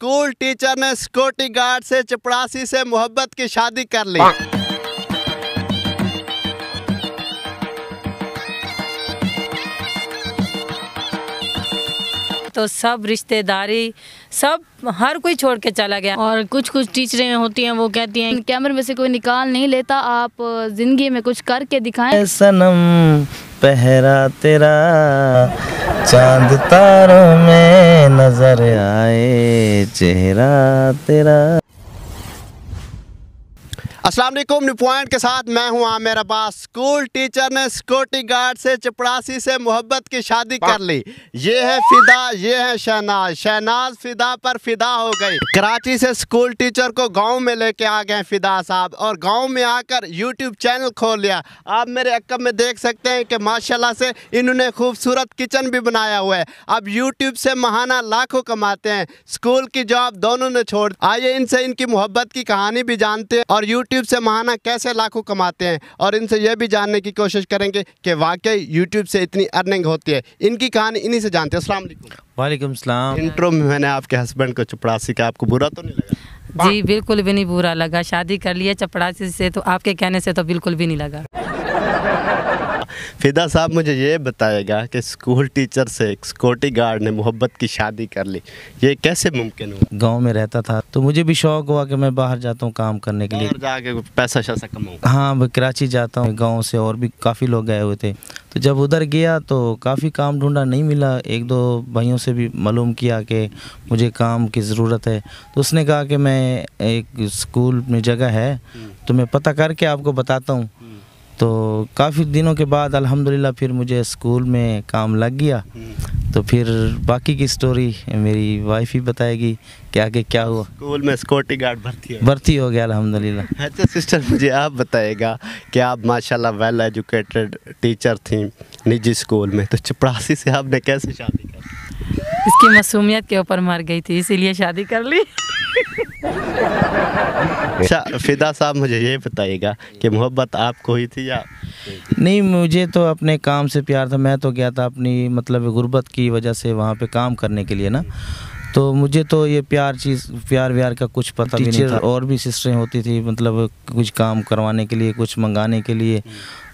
School teacher ने security guard से चपरासी से मोहब्बत की शादी कर ली। तो सब रिश्तेदारी सब हर कोई छोड़ के चला गया। और कुछ कुछ टीचरें होती हैं वो कहती हैं कैमरे में से कोई निकाल नहीं लेता, आप जिंदगी में कुछ करके दिखाएं। सनम पहरा तेरा चांद तारों में नजर आए चेहरा तेरा। अस्सलाम वालेकुम, न्यू पॉइंट के साथ मैं हूं आमिर अब्बास। स्कूल टीचर ने सिक्योरिटी गार्ड से चपरासी से मोहब्बत की शादी कर ली। ये है फिदा, ये है शहनाज। शहनाज फिदा पर फिदा हो गई। कराची से स्कूल टीचर को गांव में लेके आ गए फिदा साहब, और गांव में आकर यूट्यूब चैनल खोल लिया। आप मेरे अक्कब में देख सकते हैं कि माशाल्लाह से इन्होंने खूबसूरत किचन भी बनाया हुआ है। अब यूट्यूब से महाना लाखों कमाते हैं। स्कूल की जॉब दोनों ने छोड़। आइए इनसे इनकी मोहब्बत की कहानी भी जानते हैं और यूट्यूब से महाना कैसे लाखों कमाते हैं, और इनसे यह भी जानने की कोशिश करेंगे कि वाकई यूट्यूब से इतनी अर्निंग होती है। इनकी कहानी इन्हीं से जानते हैं। अस्सलाम वालेकुम। वालेकुम सलाम। इंट्रो में मैंने आपके हस्बैंड को चपरासी का, आपको बुरा तो नहीं लगा? जी बिल्कुल भी नहीं बुरा लगा। शादी कर लिया चपरासी से, तो आपके कहने से तो बिल्कुल भी नहीं लगा। फिदा साहब मुझे ये बताएगा कि स्कूल टीचर से सिक्योरिटी गार्ड ने मोहब्बत की शादी कर ली, ये कैसे मुमकिन हुआ? गांव में रहता था तो मुझे भी शौक हुआ कि मैं बाहर जाता हूँ काम करने के लिए, जाके पैसा शैसा कमाऊँ। हाँ, मैं कराची जाता हूँ। गांव से और भी काफ़ी लोग गए हुए थे, तो जब उधर गया तो काफ़ी काम ढूंढा, नहीं मिला। एक दो भाइयों से भी मालूम किया कि मुझे काम की ज़रूरत है, तो उसने कहा कि मैं एक स्कूल में जगह है तो मैं पता करके आपको बताता हूँ। तो काफ़ी दिनों के बाद अल्हम्दुलिल्लाह फिर मुझे स्कूल में काम लग गया। तो फिर बाकी की स्टोरी मेरी वाइफ ही बताएगी कि आगे क्या हुआ। स्कूल में सिक्योरिटी गार्ड भर्ती हो गया अल्हम्दुलिल्लाह। अच्छा सिस्टर, मुझे आप बताएगा कि आप माशाल्लाह वेल एजुकेटेड टीचर थी निजी स्कूल में, तो चपरासी से आपने कैसे शादी कर? इसकी मासूमियत के ऊपर मर गई थी, इसीलिए शादी कर ली। अच्छा फिदा साहब, मुझे ये बताइएगा कि मोहब्बत आपको ही थी या नहीं? मुझे तो अपने काम से प्यार था। मैं तो गया था अपनी मतलब गुर्बत की वजह से वहाँ पे काम करने के लिए ना, तो मुझे तो ये प्यार व्यार का कुछ पता भी नहीं था। और भी सिस्टरें होती थी, मतलब कुछ काम करवाने के लिए, कुछ मंगाने के लिए,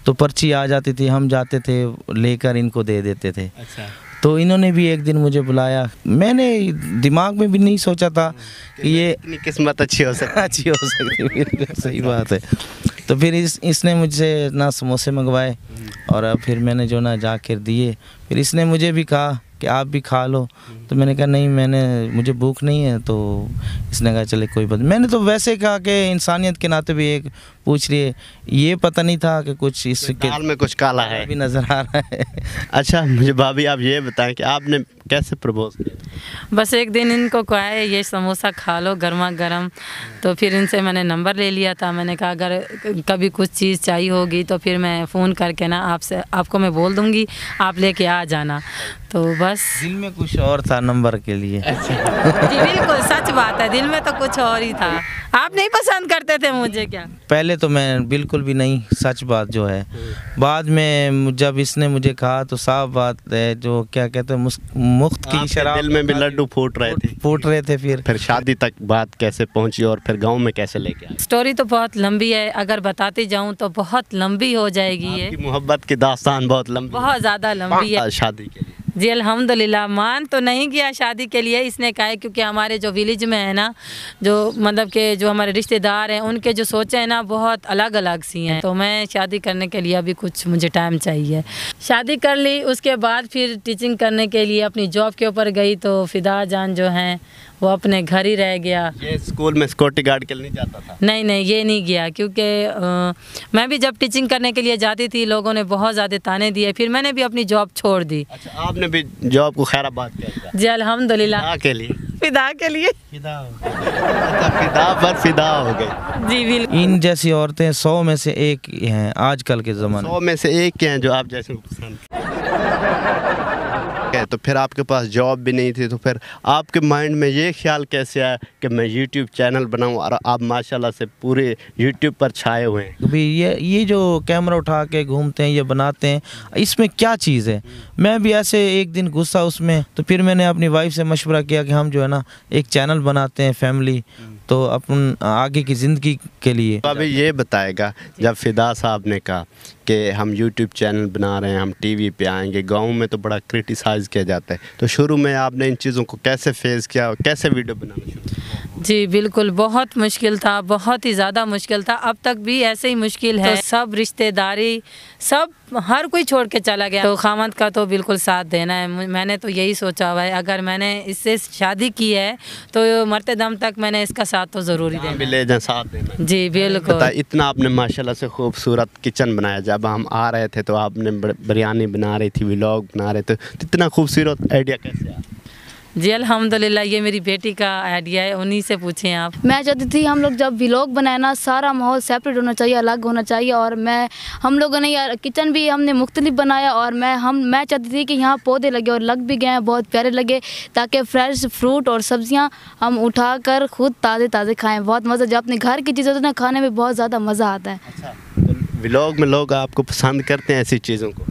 तो पर्ची आ जाती थी, हम जाते थे लेकर इनको दे देते थे। अच्छा। तो इन्होंने भी एक दिन मुझे बुलाया। मैंने दिमाग में भी नहीं सोचा था कि ये इतनी किस्मत अच्छी हो सकती सही बात है। तो फिर इसने मुझसे ना समोसे मंगवाए और अब फिर मैंने जो ना जाकर दिए। फिर इसने मुझे भी कहा कि आप भी खा लो, तो मैंने कहा नहीं, मुझे भूख नहीं है। तो इसने कहा चले कोई बात। मैंने तो वैसे कहा कि इंसानियत के नाते भी एक पूछ रही है, ये पता नहीं था कि कुछ इसके दाल में कुछ काला है भी नज़र आ रहा है। अच्छा मुझे भाभी आप ये बताएं कि आपने कैसे प्रपोज किया? बस एक दिन इनको कहा है ये समोसा खा लो गर्मा गर्म, तो फिर इनसे मैंने नंबर ले लिया था। मैंने कहा अगर कभी कुछ चीज़ चाहिए होगी तो फिर मैं फ़ोन करके ना आपको मैं बोल दूँगी, आप लेके आ जाना। तो बस दिल में कुछ और था नंबर के लिए। जी बिल्कुल सच बात है, दिल में तो कुछ और ही था। आप नहीं पसंद करते थे मुझे क्या? पहले तो मैं बिल्कुल भी नहीं, सच बात जो है। बाद में जब इसने मुझे कहा तो साफ बात है, जो क्या कहते हैं मुफ्त की शराब, दिल में भी लड्डू फूट रहे थे। फिर शादी तक बात कैसे पहुंची और फिर गांव में कैसे लेके आए? स्टोरी तो बहुत लंबी है, अगर बताती जाऊं तो बहुत लंबी हो जाएगी। ये मोहब्बत की दास्तान बहुत लंबी, बहुत ज़्यादा लंबी है। शादी के लिए जी अल्हम्दुलिल्लाह मान तो नहीं गया शादी के लिए। इसने कहा है क्योंकि हमारे जो विलेज में है ना, जो मतलब के जो हमारे रिश्तेदार हैं, उनके जो सोचें हैं ना बहुत अलग अलग सी हैं। तो मैं शादी करने के लिए अभी कुछ मुझे टाइम चाहिए। शादी कर ली, उसके बाद फिर टीचिंग करने के लिए अपनी जॉब के ऊपर गई। तो फिदा जान जो हैं वो अपने घर ही रह गया। ये स्कूल में सिक्योरिटी गार्ड के लिए नहीं जाता था? नहीं ये नहीं गया, क्योंकि मैं भी जब टीचिंग करने के लिए जाती थी लोगों ने बहुत ज़्यादा ताने दिए, फिर मैंने भी अपनी जॉब छोड़ दी। अच्छा, आपने भी जॉब को खैराबाद किया? जी अल्हम्दुलिल्लाह। के लिए फिदा के लिए फिदा पर फिदा हो गई। जी बिल्कुल। इन जैसी औरतें 100 में से एक हैं आजकल के ज़माने। 100 में से एक हैं जो आप जैसे पसंद। है तो फिर आपके पास जॉब भी नहीं थी, तो फिर आपके माइंड में ये ख्याल कैसे आया कि मैं यूट्यूब चैनल बनाऊं और आप माशाल्लाह से पूरे यूट्यूब पर छाए हुए हैं? अभी ये जो कैमरा उठा के घूमते हैं, ये बनाते हैं, इसमें क्या चीज़ है? मैं भी ऐसे एक दिन घुसा उसमें, तो फिर मैंने अपनी वाइफ से मशवरा किया कि हम जो है ना एक चैनल बनाते हैं फैमिली, तो अपन आगे की ज़िंदगी के लिए। तो अभी ये बताएगा, जब फिदा साहब ने कहा कि हम यूट्यूब चैनल बना रहे हैं, हम टीवी पे आएंगे, गांव में तो बड़ा क्रिटिसाइज़ किया जाता है, तो शुरू में आपने इन चीज़ों को कैसे फेस किया और कैसे वीडियो बनाना शुरू किया? जी बिल्कुल, बहुत मुश्किल था, बहुत ही ज़्यादा मुश्किल था। अब तक भी ऐसे ही मुश्किल है। तो सब रिश्तेदारी सब हर कोई छोड़ के चला गया, तो खामद का तो बिल्कुल साथ देना है। मैंने तो यही सोचा हुआ है, अगर मैंने इससे शादी की है तो मरते दम तक मैंने इसका साथ तो ज़रूरी देना भी ले जाए, साथ देना। जी बिल्कुल। इतना आपने माशाल्लाह से खूबसूरत किचन बनाया। जब हम आ रहे थे तो आपने बिरयानी बना रही थी, व्लॉग बना रहे थे, तो इतना खूबसूरत आइडिया कैसे आया? जी अल्हम्दुलिल्लाह, ये मेरी बेटी का आइडिया है, उन्हीं से पूछें आप। मैं चाहती थी हम लोग जब व्लॉग बनाए ना, सारा माहौल सेपरेट होना चाहिए, अलग होना चाहिए। और हम लोगों ने यार किचन भी हमने मुख्तलिफ बनाया, और मैं चाहती थी कि यहाँ पौधे लगे और लग भी गए हैं, बहुत प्यारे लगे, ताकि फ्रेश फ्रूट और सब्जियाँ हम उठा कर खुद ताज़े ताज़े खाएँ। बहुत मज़ा, जब अपने घर की चीज़ें होती है ना, खाने में बहुत ज़्यादा मज़ा आता है। अच्छा, तो व्लॉग में लोग आपको पसंद करते हैं ऐसी चीज़ों को?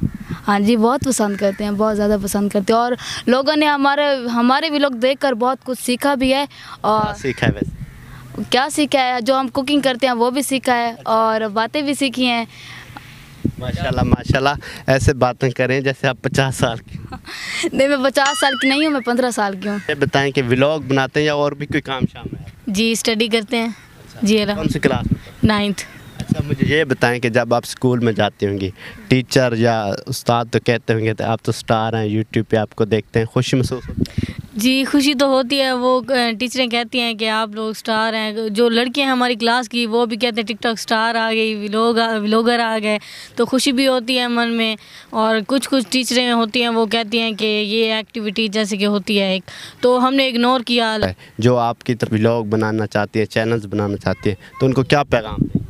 हाँ जी, बहुत पसंद करते हैं, बहुत ज़्यादा पसंद करते हैं। और लोगों ने हमारे व्लॉग देखकर बहुत कुछ सीखा भी है। और सीखा है वैसे क्या सीखा है? जो हम कुकिंग करते हैं वो भी सीखा है, और बातें भी सीखी हैं। माशाल्लाह माशाल्लाह, ऐसे बातें करें जैसे आप 50 साल की। नहीं, मैं 50 साल की नहीं हूँ, मैं 15 साल की हूँ। ये बताएं कि व्लॉग बनाते हैं या और भी कोई काम शाम है? जी स्टडी करते हैं। जी कौन सी क्लास में? 9th। अच्छा, मुझे ये बताएं कि जब आप स्कूल में जाती होंगी, टीचर या उस्ताद तो कहते होंगे तो आप तो स्टार हैं, यूट्यूब पे आपको देखते हैं, खुशी महसूस होती है? जी खुशी तो होती है। वो टीचरें कहती हैं कि आप लोग स्टार हैं। जो लड़कियां हैं हमारी क्लास की, वो भी कहते हैं टिकटॉक स्टार आ गई, व्लॉगर आ गए, तो खुशी भी होती है मन में। और कुछ टीचरें होती हैं, वो कहती हैं कि ये एक्टिविटी जैसे कि होती है एक, तो हमने इग्नोर किया। जो आपकी तरफ व्लॉग बनाना चाहती है, चैनल्स बनाना चाहती है, तो उनको क्या पैगाम देंगे?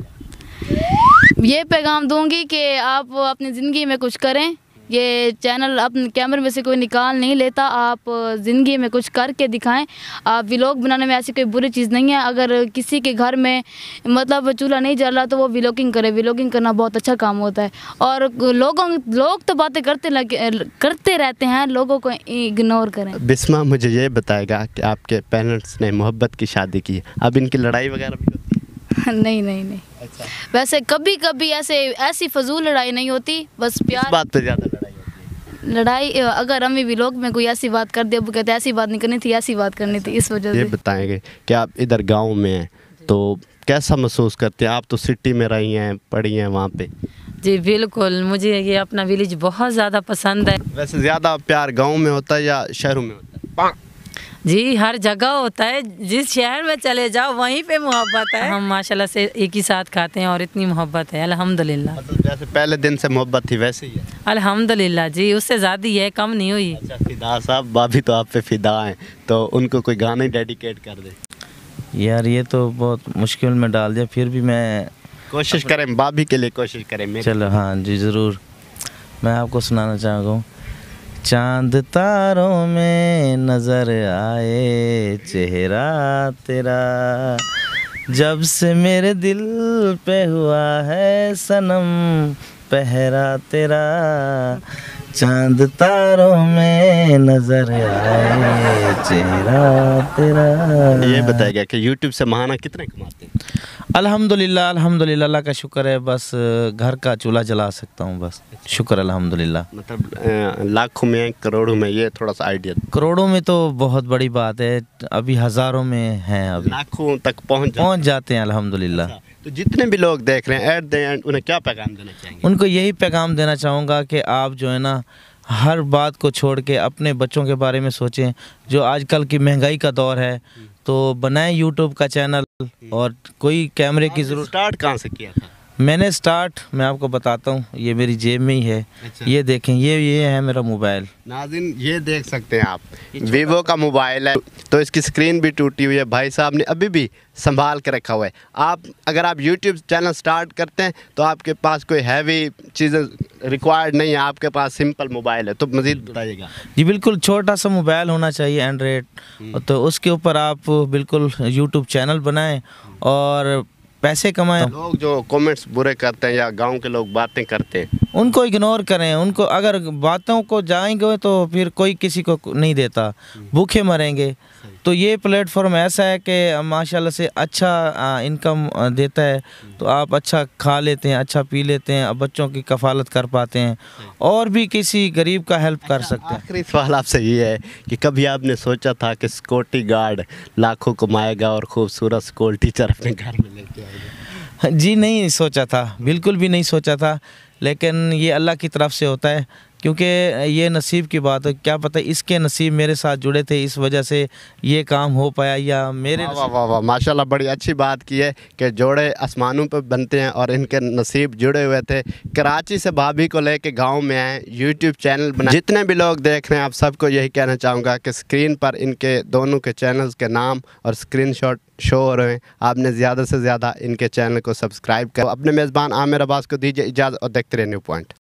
ये पैगाम दूंगी कि आप अपनी ज़िंदगी में कुछ करें। ये चैनल अपने कैमरे में से कोई निकाल नहीं लेता, आप ज़िंदगी में कुछ करके दिखाएं। आप व्लॉग बनाने में ऐसी कोई बुरी चीज़ नहीं है। अगर किसी के घर में मतलब चूल्हा नहीं जल रहा तो वो व्लॉगिंग करे, व्लॉगिंग करना बहुत अच्छा काम होता है। और लोग तो बातें करते रहते हैं, लोगों को इग्नोर करें। बिस्मा, मुझे ये बताएगा कि आपके पेरेंट्स ने मोहब्बत की शादी की, अब इनकी लड़ाई वगैरह भी होती है? नहीं। अच्छा। वैसे कभी कभी ऐसी फजूल लड़ाई नहीं होती, बस प्यार। इस बात पे ज़्यादा लड़ाई होती है? लड़ाई अगर अम्मी व्लॉग में कोई ऐसी बात कर दे, वो कहते ऐसी बात नहीं करनी थी, ऐसी बात करनी थी, इस वजह से। ये बताएंगे कि आप इधर गांव में हैं तो कैसा महसूस करते हैं? आप तो सिटी में रही हैं, पढ़ी हैं वहाँ पे। जी बिल्कुल, मुझे ये अपना विलेज बहुत ज़्यादा पसंद है। वैसे ज़्यादा प्यार गाँव में होता है या शहरों में होता है? जी हर जगह होता है, जिस शहर में चले जाओ वहीं पे मोहब्बत है। हम माशाल्लाह से एक ही साथ खाते हैं और इतनी मोहब्बत है अल्हम्दुलिल्लाह। मतलब जैसे पहले दिन से मोहब्बत थी वैसे ही है? अल्हम्दुलिल्लाह जी, उससे ज़्यादा ही है, कम नहीं हुई। अच्छा, फिदा साहब, भाभी तो आप पे फिदा हैं, तो उनको कोई गाना डेडिकेट कर दे। यार ये तो बहुत मुश्किल में डाल दिया, फिर भी मैं कोशिश करें, भाभी के लिए कोशिश करें। चलो हाँ जी ज़रूर, मैं आपको सुनाना चाहूँगा। चांद तारों में नज़र आए चेहरा तेरा, जब से मेरे दिल पे हुआ है सनम पहरा तेरा। चांद तारों में नज़र आए चेहरा तेरा। ये बताएगा कि यूट्यूब से महाना कितने कमाते हैं? अल्हम्दुलिल्लाह अल्लाह का शुक्र है, बस घर का चूल्हा जला सकता हूँ, बस शुक्र अल्हम्दुलिल्लाह। मतलब लाखों में, करोड़ों में, ये थोड़ा सा आइडिया? करोड़ों में तो बहुत बड़ी बात है, अभी हज़ारों में हैं, अभी लाखों तक पहुँच जाते हैं अल्हम्दुलिल्लाह। तो जितने भी लोग देख रहे हैं, एट द एंड उन्हें क्या पैगाम देना चाहेंगे? उनको यही पैगाम देना चाहूँगा कि आप जो है ना, हर बात को छोड़ के अपने बच्चों के बारे में सोचें। जो आजकल की महंगाई का दौर है, तो बनाएं यूट्यूब का चैनल, और कोई कैमरे की ज़रूरत। स्टार्ट कहाँ से किया था? मैंने स्टार्ट, मैं आपको बताता हूँ, ये मेरी जेब में ही है। अच्छा। ये देखें, ये है मेरा मोबाइल। नाज़रीन ये देख सकते हैं आप, वीवो का मोबाइल है, तो इसकी स्क्रीन भी टूटी हुई है, भाई साहब ने अभी भी संभाल के रखा हुआ है। अगर आप यूट्यूब चैनल स्टार्ट करते हैं तो आपके पास कोई हैवी चीज़ें रिक्वायर्ड नहीं है, आपके पास सिंपल मोबाइल है, तो मज़ीद बताइएगा। जी बिल्कुल, छोटा सा मोबाइल होना चाहिए एंड्रॉयड, तो उसके ऊपर आप बिल्कुल यूट्यूब चैनल बनाएं और पैसे कमाएं। लोग जो कमेंट्स बुरे करते हैं या गांव के लोग बातें करते हैं, उनको इग्नोर करें। उनको अगर बातों को जाएंगे तो फिर कोई किसी को नहीं देता, भूखे मरेंगे। तो ये प्लेटफॉर्म ऐसा है कि माशाल्लाह से अच्छा इनकम देता है, तो आप अच्छा खा लेते हैं, अच्छा पी लेते हैं, अब बच्चों की कफ़ालत कर पाते हैं और भी किसी गरीब का हेल्प कर सकते हैं। आखिरी सवाल आपसे ये है कि कभी आपने सोचा था कि सिक्योरिटी गार्ड लाखों कमाएगा और खूबसूरत स्कूल टीचर अपने घर में लेके आएगा? जी नहीं सोचा था, बिल्कुल भी नहीं सोचा था, लेकिन ये अल्लाह की तरफ से होता है, क्योंकि ये नसीब की बात है। क्या पता इसके नसीब मेरे साथ जुड़े थे, इस वजह से ये काम हो पाया, या मेरे वाह वाह वाह, माशाल्लाह, बड़ी अच्छी बात की है कि जोड़े आसमानों पर बनते हैं और इनके नसीब जुड़े हुए थे। कराची से भाभी को लेके गांव में आए, यूट्यूब चैनल बना। जितने भी लोग देख रहे हैं, आप सबको यही कहना चाहूँगा कि स्क्रीन पर इनके दोनों के चैनल्स के नाम और स्क्रीनशॉट शो हो रहे हैं। आपने ज़्यादा से ज़्यादा इनके चैनल को सब्सक्राइब कर अपने मेज़बान आमिर अब्बास को दीजिए इजाज़त और देखते रहिए न्यू पॉइंट।